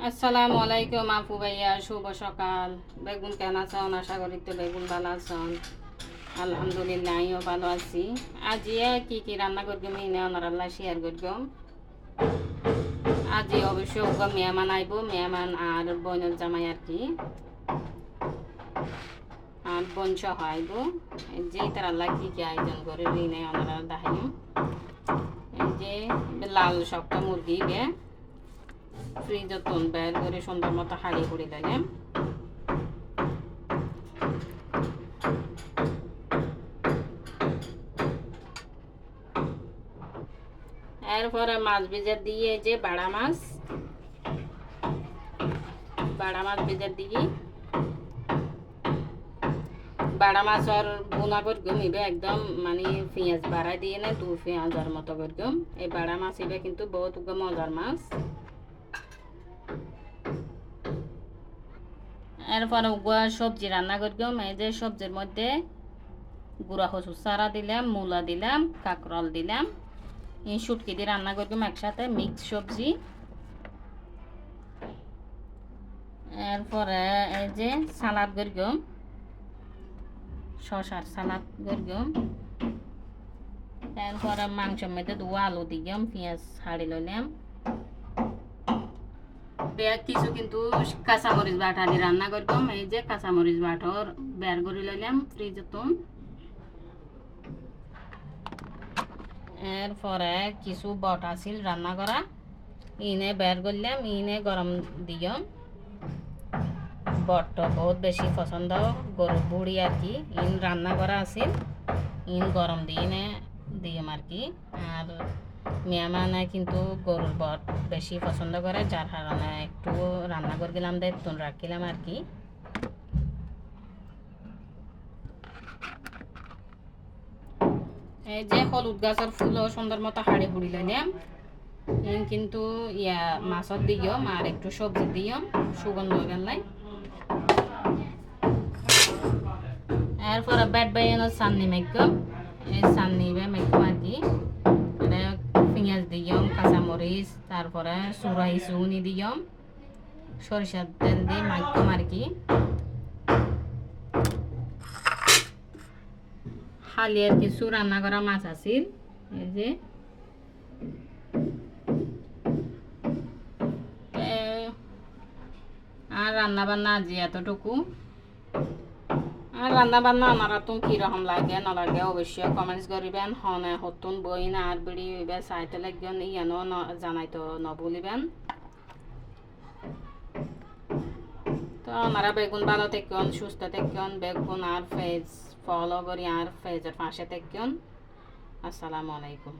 আসসালামু আলাইকুম আপু ভাইয়া, শুভ সকাল। বেগুন কেন আছেন? আশা করি তো বেগুন ভালো আছেন। আলহামদুলিল্লাহ আমিও ভালো আছি। আজিয়া কি কি রান্না করলাম এনে আল্লাহ শেয়ার করলাম। আজি অবশ্য মেহমান আইব, মেহমান আর বোনের জামাই আর কি, আর বোন সহ আইব। যে তার আল্লাহ কি কি আয়োজন করে রিনে ওনারা দেখাইম। এই যে লাল শক্ত মুরগি গে ফ্রিজে তুন বের করে সুন্দর মতো হাড়ি করে দিলাম। এরপরে মাছ ভেজে দিয়ে যে বাড়া মাছ ভেজে দিয়ে বাড়া মাছ আর বোনা করগম ইবে একদম মানে পেঁয়াজ বাড়াই দিয়ে না দু পেঁয়াজের মতো করগম। এই বাড়া মাছ ইবে কিন্তু বহুত মজার মাছ। এরপরে উগুয়া সবজি রান্না করগম। এই যে সবজির মধ্যে গুঁড়া কচু চারা দিলাম, মূলা দিলাম, কাঁকরল দিলাম, এই শুটকি দিয়ে রান্না করগম একসাথে মিক্স সবজি। এরপরে এই যে সালাদ করগম, শশার সালাদ করগম। এরপরে মাংসের মধ্যে দু আলু দিলাম, পেঁয়াজ ছাড়ি লইলাম। কিছু কিন্তু কাঁচামরিচ বাটা দিয়ে রান্না করতাম। এই যে কাঁচামরিচ বাটার বের করে লইলাম ফ্রিজে তুম। এরপরে কিছু বটা ছিল রান্না করা, ইনে বের করলাম, ইনে গরম দিলাম। বটটা বহুত বেশি পছন্দ গরুর বুড়ি আর কি, ইন রান্না করা আছিল, ইন গরম দিয়ে দিলাম আর কি। আর মেহমানে কিন্তু গরুর বট বেশি পছন্দ করে, যার কারণে একটু রান্না করে গেলাম, দেখতুন রাখিলাম আর কি। এই যে হলুদ গাছের ফুলও সুন্দর মতো হাড়ি হুড়ি লইলাম। কিন্তু ইয়া মাছের দিও আর একটু সবজি দিও সুগন্ধ গেলাই। এরপরে ব্যাট বাইনের চাননি মেঘম, এই চাননি মেঘম আর কি। পেঁয়াজ দিয়ম, কাঁচামরিচ, তারপরে চুরাই চুনি দিয়ম, সরিষার তেল দিয়ে মাখম আর কি। খালি আর কিছু রান্না করা মাছ আছিল। এই যে আর রান্না বান্না আজি এতটুকু। আর রান্না বান্না আমার তো কীরকম লাগে না লাগে অবশ্যই কমেন্টস করিবেন। হনে হতুন বই না আর বিড়ি হইবে চাইতে লাগবেন, ইয়ানো জানাই তো নবলিবেন। তো আমরা বেগুন ভালো থাকুন, সুস্থ থাকুন, বেগুন আর পেজ ফলো করি আর পেজের পাশে থাকুন। আসসালামু আলাইকুম।